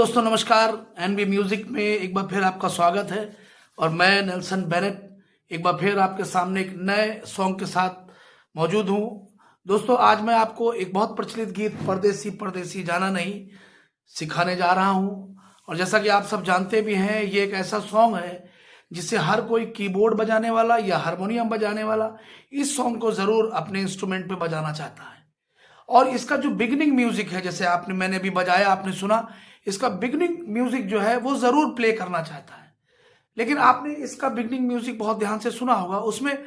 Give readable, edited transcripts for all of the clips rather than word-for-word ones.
दोस्तों नमस्कार। NB music में एक बार फिर आपका स्वागत है और मैं नेल्सन बेनेट एक बार फिर आपके सामने एक नए सॉन्ग के साथ मौजूद हूं। दोस्तों आज मैं आपको एक बहुत प्रचलित गीत परदेसी परदेसी जाना नहीं सिखाने जा रहा हूं। और जैसा कि आप सब जानते भी हैं, ये एक ऐसा सॉन्ग है जिसे हर कोई कीबोर्ड बजाने वाला या हारमोनियम बजाने वाला इस सॉन्ग को ज़रूर अपने इंस्ट्रूमेंट पे बजाना चाहता है। और इसका जो बिगनिंग म्यूजिक है, जैसे मैंने अभी बजाया, आपने सुना, इसका बिगनिंग म्यूजिक जो है वो जरूर प्ले करना चाहता है। लेकिन आपने इसका बिगनिंग म्यूजिक बहुत ध्यान से सुना होगा, उसमें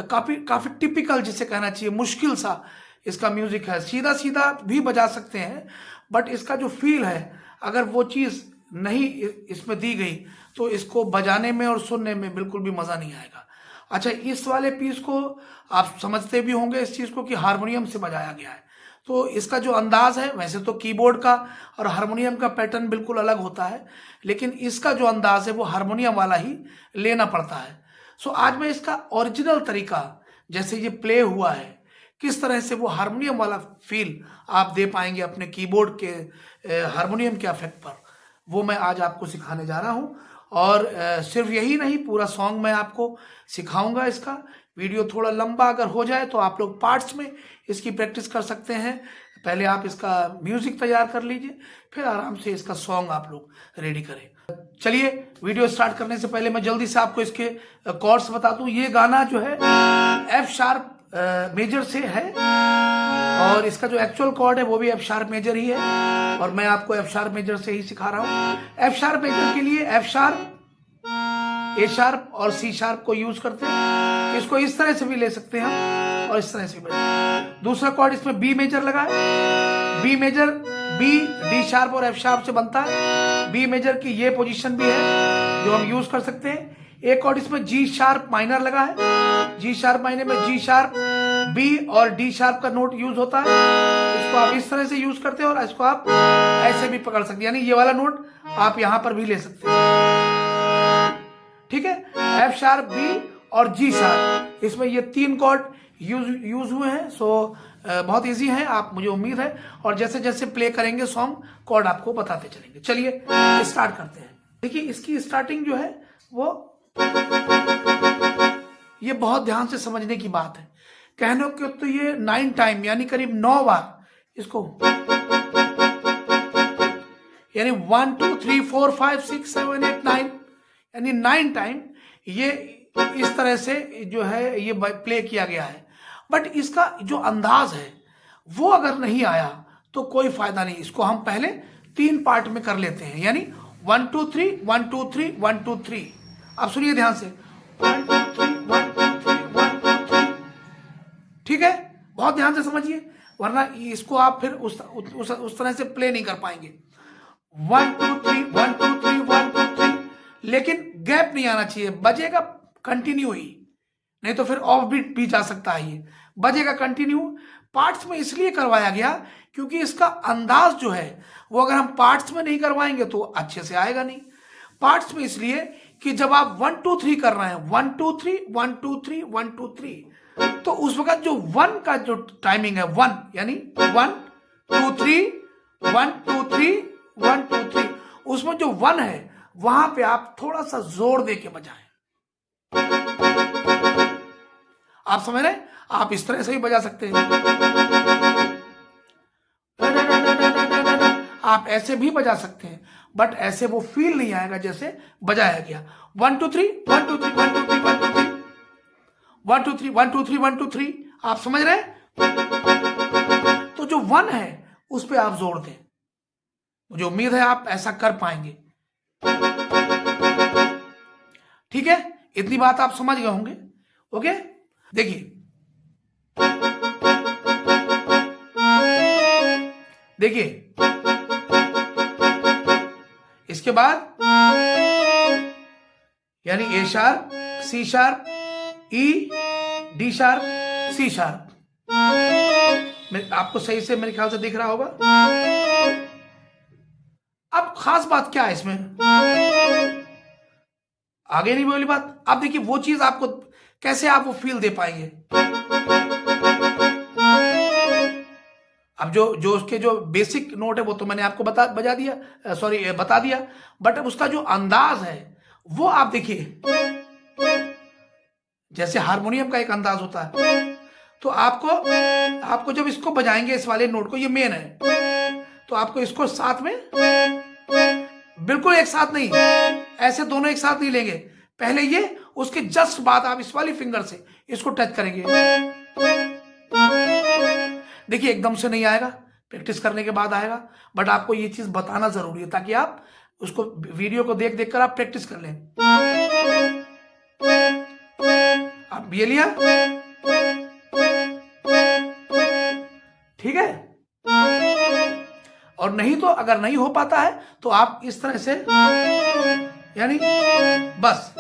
काफी काफी टिपिकल जिसे कहना चाहिए मुश्किल सा इसका म्यूजिक है। सीधा सीधा भी बजा सकते हैं, बट इसका जो फील है, अगर वो चीज नहीं इसमें दी गई तो इसको बजाने में और सुनने में बिल्कुल भी मजा नहीं आएगा। अच्छा, इस वाले पीस को आप समझते भी होंगे इस चीज को कि हारमोनियम से बजाया गया है। तो इसका जो अंदाज है, वैसे तो कीबोर्ड का और हारमोनियम का पैटर्न बिल्कुल अलग होता है, लेकिन इसका जो अंदाज है वो हारमोनियम वाला ही लेना पड़ता है। सो आज मैं इसका ओरिजिनल तरीका, जैसे ये प्ले हुआ है, किस तरह से वो हारमोनियम वाला फील आप दे पाएंगे अपने कीबोर्ड के हारमोनियम के इफेक्ट पर, वो मैं आज आपको सिखाने जा रहा हूँ। और सिर्फ यही नहीं, पूरा सॉन्ग मैं आपको सिखाऊंगा। इसका वीडियो थोड़ा लंबा अगर हो जाए तो आप लोग पार्ट्स में इसकी प्रैक्टिस कर सकते हैं। पहले आप इसका म्यूजिक तैयार कर लीजिए, फिर आराम से इसका सॉन्ग आप लोग रेडी करें। चलिए, वीडियो स्टार्ट करने से पहले मैं जल्दी से आपको इसके कॉर्ड्स बता दूं। ये गाना जो है एफ शार्प मेजर से है और इसका जो एक्चुअल कॉर्ड है वो भी एफ शार्प मेजर ही है, और मैं आपको एफ शार्प मेजर से ही सिखा रहा हूं। एफ शार्प मेजर के लिए एफ शार्प, ए शार्प और सी शार्प को यूज करते हैं। इसको इस तरह से भी ले सकते हैं और इस तरह से भी। दूसरा कॉर्ड इसमें बी मेजर लगा है। B major B D sharp और एफ शार्प से बनता है। बी मेजर की ये पोजीशन भी है जो हम यूज कर सकते हैं। एक कॉर्ड इसमें जी शार्प माइनर लगा है। जी शार्प माइनर में जी शार्प, बी और डी शार्प का नोट यूज होता है। इसको आप इस तरह से यूज करते हैं और इसको आप ऐसे भी पकड़ सकते हैं, यानी ये वाला नोट आप यहां पर भी ले सकते हैं। ठीक है, एफ शार्प, बी और जी शार्प, इसमें ये तीन कॉर्ड यूज हुए हैं। सो बहुत इजी है, आप, मुझे उम्मीद है। और जैसे जैसे प्ले करेंगे सॉन्ग, कॉर्ड आपको बताते चलेंगे। चलिए स्टार्ट करते हैं। देखिए, इसकी स्टार्टिंग जो है वो, ये बहुत ध्यान से समझने की बात है। कहने को तो ये 9 टाइम, यानी करीब 9 बार इसको, यानी 1 2 3 4 5 6 7 8 9, यानी 9 टाइम ये इस तरह से जो है ये प्ले किया गया है। बट इसका जो अंदाज है वो अगर नहीं आया तो कोई फायदा नहीं। इसको हम पहले 3 पार्ट में कर लेते हैं, यानी 1 2 3 1 2 3 1 2 3। अब सुनिए ध्यान से, 1 2 3 1 2 3 1 2 3। ठीक है, बहुत ध्यान से समझिए, वरना इसको आप फिर उस तरह से प्ले नहीं कर पाएंगे। 1 2 3 1 2 3 1 2 3, लेकिन गैप नहीं आना चाहिए, बजेगा कंटिन्यू ही, नहीं तो फिर ऑफ बीट भी जा सकता है। ये बजेगा कंटिन्यू। पार्ट्स में इसलिए करवाया गया क्योंकि इसका अंदाज जो है वो अगर हम पार्ट्स में नहीं करवाएंगे तो अच्छे से आएगा नहीं। पार्ट्स में इसलिए कि जब आप 1 2 3 कर रहे हैं, 1 2 3 1 2 3 1 2 3, तो उस वक्त जो 1 का जो टाइमिंग है, 1 यानी 1 2 3 1 2 3 1 2 3, उसमें जो 1 है वहां पे आप थोड़ा सा जोर दे के बजाएं। आप समझ रहे हैं? आप इस तरह से भी बजा सकते हैं, आप ऐसे भी बजा सकते हैं, बट ऐसे वो फील नहीं आएगा जैसे बजाया गया। 1 2 3 1 2 3 1 2 3 1 2 3 1 2 3 1 2 3 1 2 3। आप समझ रहे हैं? तो जो 1 है उस पर आप जोर दें। मुझे उम्मीद है आप ऐसा कर पाएंगे। ठीक है, इतनी बात आप समझ गए होंगे। ओके, देखिए देखिए, इसके बाद यानी ए शार्प, सी शार्प, ई, डी शार्प, सी शार्प। आपको सही से मेरे ख्याल से दिख रहा होगा। अब खास बात क्या है इसमें, आगे नहीं बोली बात। आप देखिए, वो चीज आपको कैसे आप वो फील दे पाएंगे। अब जो जो उसके जो बेसिक नोट है वो तो मैंने आपको बता दिया, बट अब उसका जो अंदाज है वो आप देखिए, जैसे हारमोनियम का एक अंदाज होता है, तो आपको जब इसको बजाएंगे, इस वाले नोट को, ये मेन है, तो आपको इसको साथ में, बिल्कुल एक साथ नहीं, ऐसे दोनों एक साथ नहीं लेंगे, पहले ये, उसके जस्ट बाद आप इस वाली फिंगर से इसको टच करेंगे। देखिए एकदम से नहीं आएगा, प्रैक्टिस करने के बाद आएगा, बट आपको ये चीज बताना जरूरी है ताकि आप उसको वीडियो को देख देख कर आप प्रैक्टिस कर लें। आप ये लिया, ठीक है। और नहीं तो अगर नहीं हो पाता है तो आप इस तरह से, यानी बस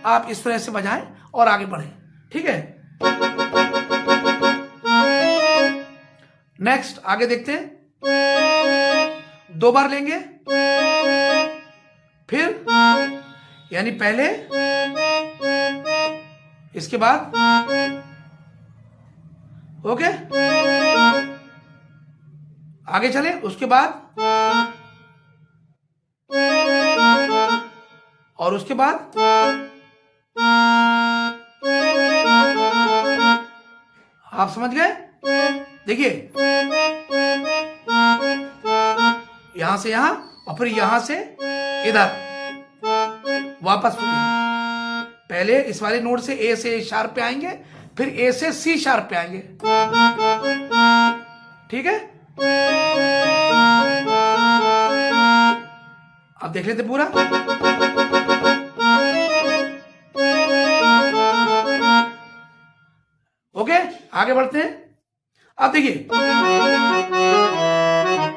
आप इस तरह से बजाएं और आगे बढ़ें, ठीक है। नेक्स्ट आगे देखते हैं, 2 बार लेंगे, फिर यानी पहले, इसके बाद, ओके, आगे चले, उसके बाद, और उसके बाद, आप समझ गए। देखिए यहां से यहां और फिर यहां से इधर वापस, पहले इस वाले नोट से ए से शार्प पे आएंगे, फिर ए से सी शार्प पे आएंगे, ठीक है। आप देख लेते पूरा, ओके, आगे बढ़ते हैं। अब देखिए,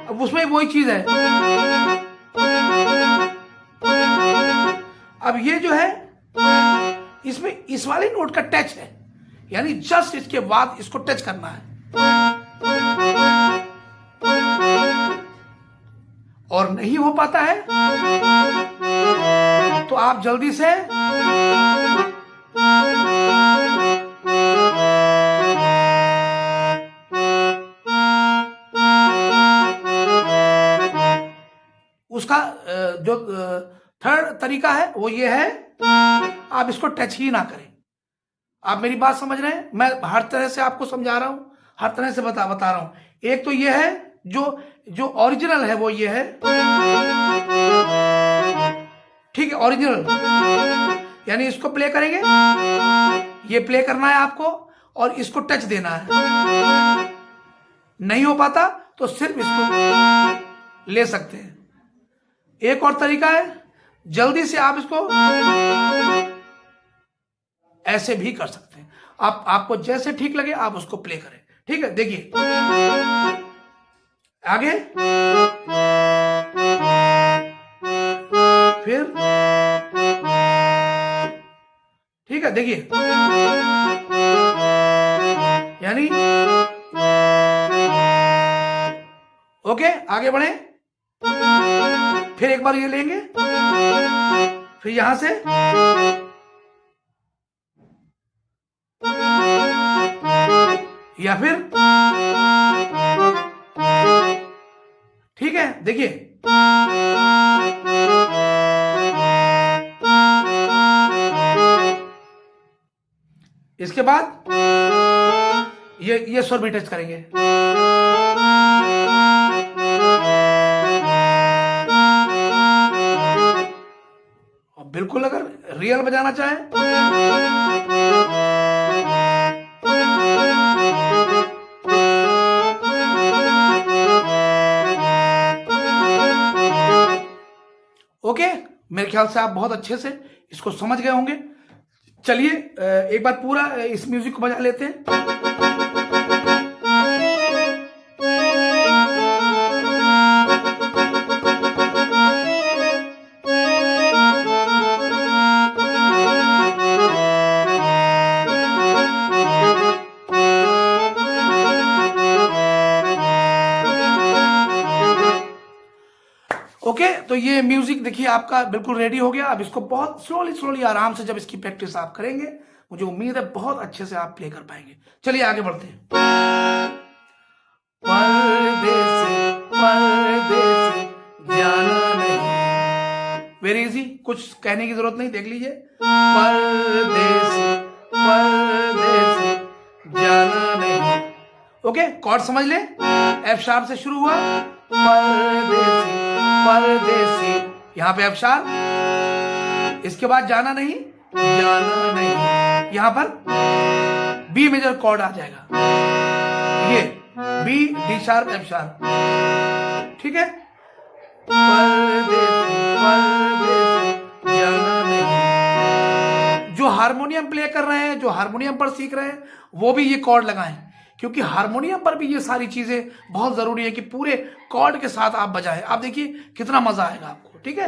अब उसमें वही चीज है, अब ये जो है इसमें इस वाले नोट का टच है, यानी जस्ट इसके बाद इसको टच करना है, और नहीं हो पाता है तो आप जल्दी से उसका जो थर्ड तरीका है वो ये है, आप इसको टच ही ना करें। आप मेरी बात समझ रहे हैं, मैं हर तरह से आपको समझा रहा हूं, हर तरह से बता रहा हूं। एक तो ये है जो ओरिजिनल है वो ये है, ठीक है, ओरिजिनल, यानी इसको प्ले करेंगे, ये प्ले करना है आपको और इसको टच देना है। नहीं हो पाता तो सिर्फ इसको ले सकते हैं। एक और तरीका है, जल्दी से आप इसको ऐसे भी कर सकते हैं, आपको जैसे ठीक लगे आप उसको प्ले करें, ठीक है। देखिए आगे, फिर, ठीक है, देखिए, यानी ओके, आगे बढ़े, फिर एक बार ये लेंगे, फिर यहां से, या फिर, ठीक है, देखिए, इसके बाद ये स्वर भी टच करेंगे, और बिल्कुल अगर रियल बजाना चाहे ओके। मेरे ख्याल से आप बहुत अच्छे से इसको समझ गए होंगे। चलिए एक बार पूरा इस म्यूजिक को बजा लेते हैं। ओके, तो ये म्यूजिक देखिए आपका बिल्कुल रेडी हो गया। अब इसको बहुत स्लोली स्लोली आराम से जब इसकी प्रैक्टिस आप करेंगे, मुझे उम्मीद है बहुत अच्छे से आप प्ले कर पाएंगे। चलिए आगे बढ़ते हैं। परदेसी परदेसी जाना नहीं, वेरी इजी, कुछ कहने की जरूरत नहीं, देख लीजिए। परदेसी परदेसी जाना नहीं। ओके, कॉर्ड समझ ले, एफ शार्प से शुरू हुआ, परदेसी परदेसी, यहां पे एफ शार्प, इसके बाद जाना नहीं, जाना नहीं, यहां पर बी मेजर कॉर्ड आ जाएगा, ये B D sharp F sharp, ठीक है। परदेसी परदेसी जाना नहीं। जो हारमोनियम प्ले कर रहे हैं, जो हारमोनियम पर सीख रहे हैं, वो भी ये कॉर्ड लगाएं, क्योंकि हारमोनियम पर भी ये सारी चीजें बहुत जरूरी है कि पूरे कॉर्ड के साथ आप बजाएं। आप देखिए कितना मजा आएगा आपको, ठीक है।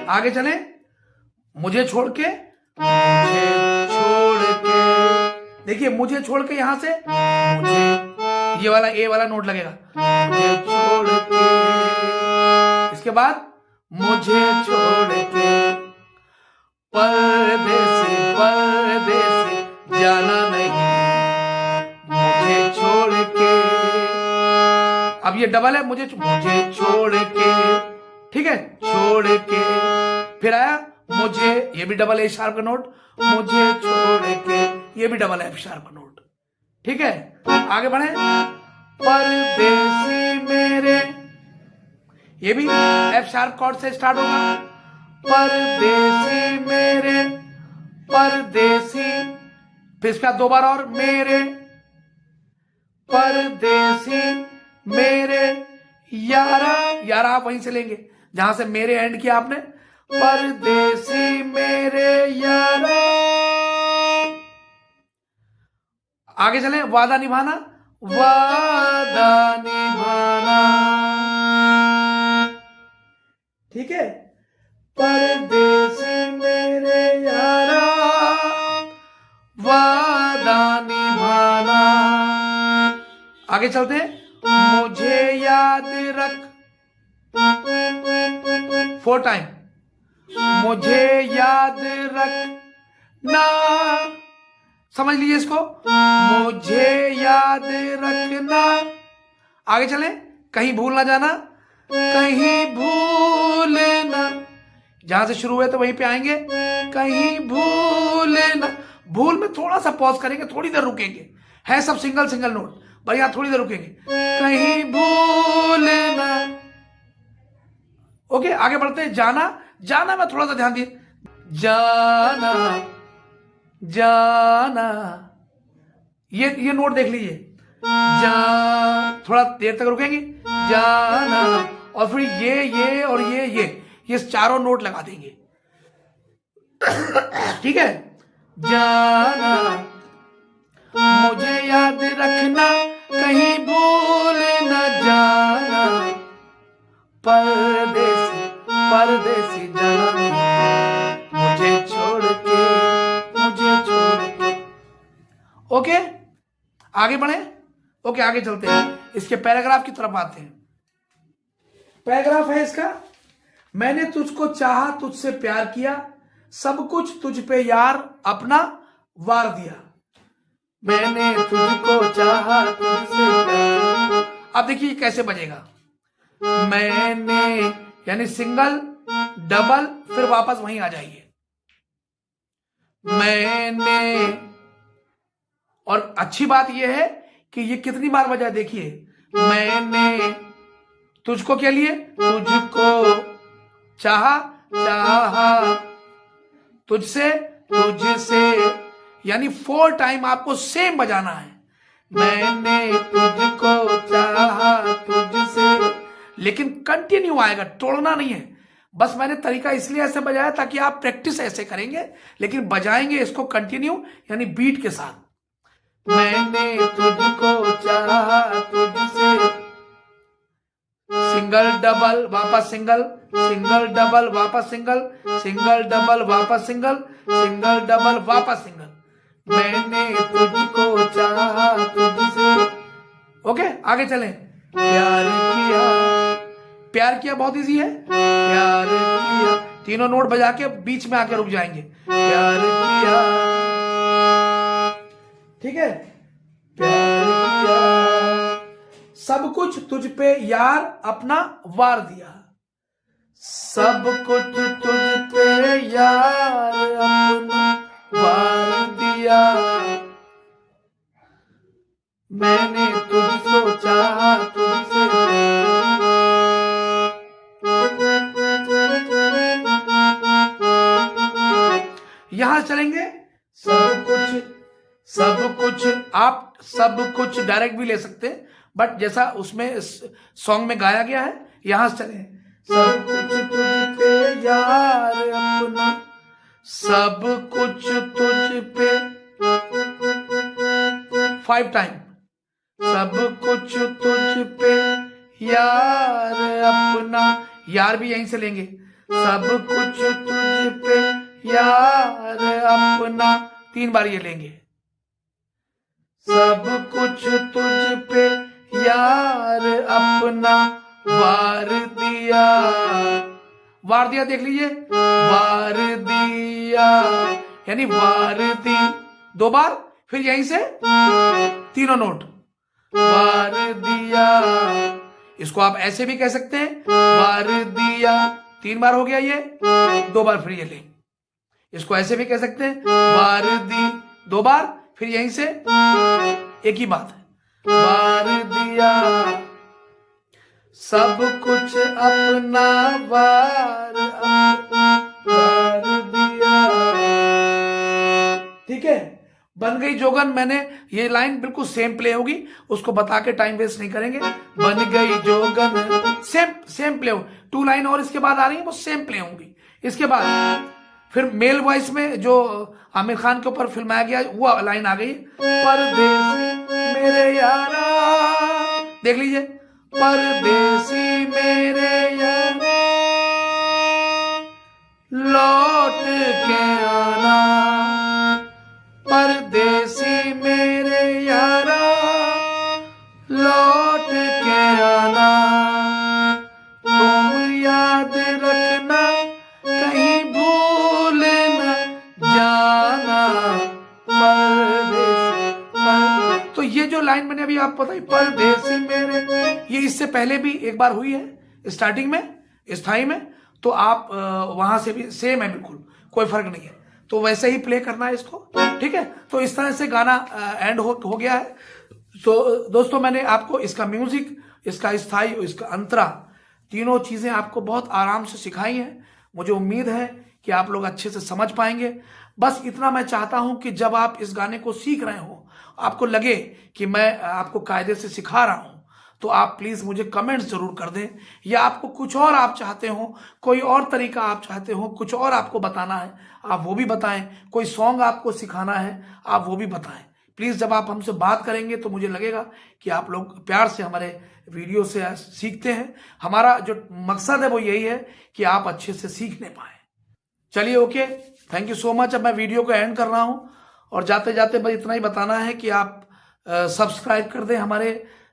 आगे चले, मुझे छोड़ के, मुझे छोड़ के, देखिए मुझे छोड़ के, यहां से मुझे, ये वाला ए वाला नोट लगेगा, मुझे छोड़ के, इसके बाद मुझे छोड़ के, परदेसी परदेसी जाना नहीं, मुझे छोड़ के, अब ये डबल है, मुझे छोड़ के, ठीक है, छोड़ के, फिर आया मुझे, ये भी डबल ए शार्प का नोट, मुझे छोड़ के, ये भी डबल एफ शार्प का नोट, ठीक है। आगे बढ़े, परदेसी मेरे, ये भी एफ शार्प कॉर्ड से स्टार्ट होगा, परदेसी मेरे परदेसी, फिर इसका दो बार और, मेरे परदेसी मेरे यारा, यारा आप वहीं से लेंगे जहां से मेरे एंड किया आपने, परदेसी मेरे यारा। आगे चलें, वादा निभाना, वादा निभाना, ठीक है, परदेसी मेरे यारा वादा निभाना। आगे चलते हैं, मुझे याद रख, 4 टाइम, मुझे याद रखना, समझ लीजिए इसको, मुझे याद रखना। आगे चलें, कहीं भूल ना जाना, कहीं भूलना, जहां से शुरू हुए तो वहीं पे आएंगे, कहीं भूलना, भूल में थोड़ा सा पॉज करेंगे, थोड़ी देर रुकेंगे, है सब सिंगल सिंगल नोट, भाई यहां थोड़ी देर रुकेंगे, कहीं भूलना। ओके, आगे बढ़ते हैं, जाना, जाना में थोड़ा सा ध्यान दिए, जाना जाना, ये नोट देख लीजिए, जा, थोड़ा देर तक रुकेंगे, जाना, और फिर ये और ये चारों नोट लगा देंगे, ठीक है। जाना, मुझे याद रखना, कहीं भूल न जाना, परदेसी परदेसी जाना, मुझे छोड़ के, मुझे छोड़ के। ओके, आगे बढ़े, ओके आगे चलते हैं, इसके पैराग्राफ की तरफ आते हैं। पैराग्राफ है इसका, मैंने तुझको चाहा, तुझसे प्यार किया, सब कुछ तुझ पे यार अपना वार दिया, मैंने तुझको चाहा, तुझसे प्यार। अब देखिए कैसे बजेगा, मैंने यानी सिंगल डबल, फिर वापस वहीं आ जाइए, मैंने, और अच्छी बात यह है कि ये कितनी बार बजा, देखिए, मैंने तुझको के लिए, तुझको चाहा, चाहा, तुझसे, तुझसे, यानी 4 टाइम आपको सेम बजाना है, मैंने तुझको चाहा, तुझसे, लेकिन कंटिन्यू आएगा, तोड़ना नहीं है। बस मैंने तरीका इसलिए ऐसे बजाया ताकि आप प्रैक्टिस ऐसे करेंगे, लेकिन बजाएंगे इसको कंटिन्यू, यानी बीट के साथ, मैंने तुझको चाहा, तुझसे, सिंगल डबल वापस सिंगल, सिंगल डबल वापस सिंगल, सिंगल डबल वापस सिंगल, सिंगल डबल वापस सिंगल, मैंने तुझको चाहा, तुझसे। ओके, आगे चलें। प्यार किया, प्यार किया बहुत इजी है। प्यार किया, तीनों नोट बजा के बीच में आके रुक जाएंगे। प्यार किया, ठीक है। प्यार किया, सब कुछ तुझ पे यार अपना वार दिया। सब कुछ तुझ पे यार अपना वार दिया। मैंने तुझको चाहा, तुझसे यहां चलेंगे। सब कुछ आप सब कुछ डायरेक्ट भी ले सकते हैं, बट जैसा उसमें सॉन्ग में गाया गया है, यहां से चले। सब कुछ तुझ पे यार अपना, सब कुछ तुझ पे 5 टाइम। सब कुछ तुझ पे यार अपना, यार भी यहीं से लेंगे। सब कुछ तुझ पे यार अपना, 3 बार ये लेंगे। सब कुछ तुझ पे यार अपना वार दिया। वार दिया देख लीजिए, वार दिया यानी वार दी, 2 बार, फिर यहीं से तीनों नोट, वार दिया। इसको आप ऐसे भी कह सकते हैं, वार दिया, 3 बार हो गया ये, 2 बार फिर ये ले। इसको ऐसे भी कह सकते हैं, वार दी, 2 बार, फिर यहीं से एक ही बात है, वार दिया। सब कुछ अपना वार दिया। ठीक है, बन गई जोगन। मैंने ये लाइन बिल्कुल सेम प्ले होगी, उसको बता के टाइम वेस्ट नहीं करेंगे। बन गई जोगन, सेम प्ले हो। 2 लाइन और इसके बाद आ रही है, वो सेम प्ले होंगी। इसके बाद फिर मेल वॉइस में जो आमिर खान के ऊपर फिल्माया गया वो लाइन आ गई, परदेसी मेरे यारा। देख लीजिए, परदेसी मेरे यारा लौट के आना, परदेसी मेरे यारा लौट के आना। तुम याद रखना, कहीं भूल न जाना, परदेसी। तो ये जो लाइन मैंने अभी आपको बताई, परदेसी मेरे, ये इससे पहले भी एक बार हुई है स्टार्टिंग में, स्थाई में। तो आप वहां से भी सेम है, बिल्कुल कोई फर्क नहीं है। तो वैसे ही प्ले करना है इसको, ठीक है। तो इस तरह से गाना एंड हो गया है। तो दोस्तों, मैंने आपको इसका म्यूजिक, इसका स्थाई और इसका अंतरा, तीनों चीजें आपको बहुत आराम से सिखाई हैं। मुझे उम्मीद है कि आप लोग अच्छे से समझ पाएंगे। बस इतना मैं चाहता हूं कि जब आप इस गाने को सीख रहे हो, आपको लगे कि मैं आपको कायदे से सिखा रहा हूं, तो आप प्लीज मुझे कमेंट्स जरूर कर दें। या आपको कुछ और आप चाहते हो, कोई और तरीका आप चाहते हो, कुछ और आपको बताना है, आप वो भी बताएं। कोई सॉन्ग आपको सिखाना है, आप वो भी बताएं। प्लीज जब आप हमसे बात करेंगे तो मुझे लगेगा कि आप लोग प्यार से हमारे वीडियो से सीखते हैं। हमारा जो मकसद है वो यही है कि आप अच्छे से सीखने पाए। चलिए, okay, thank you so much. अब मैं वीडियो को एंड कर रहा हूं, और जाते जाते बस इतना ही बताना है कि आप सब्सक्राइब कर दें हमारे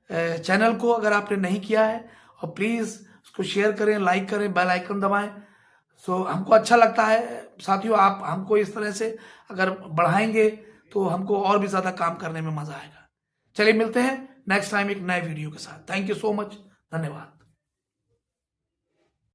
चैनल को अगर आपने नहीं किया है, और प्लीज उसको शेयर करें, लाइक करें, बेल आइकन दबाएं। सो हमको अच्छा लगता है साथियों, आप हमको इस तरह से अगर बढ़ाएंगे तो हमको और भी ज्यादा काम करने में मजा आएगा। चलिए, मिलते हैं नेक्स्ट टाइम एक नए वीडियो के साथ। थैंक यू सो मच, धन्यवाद।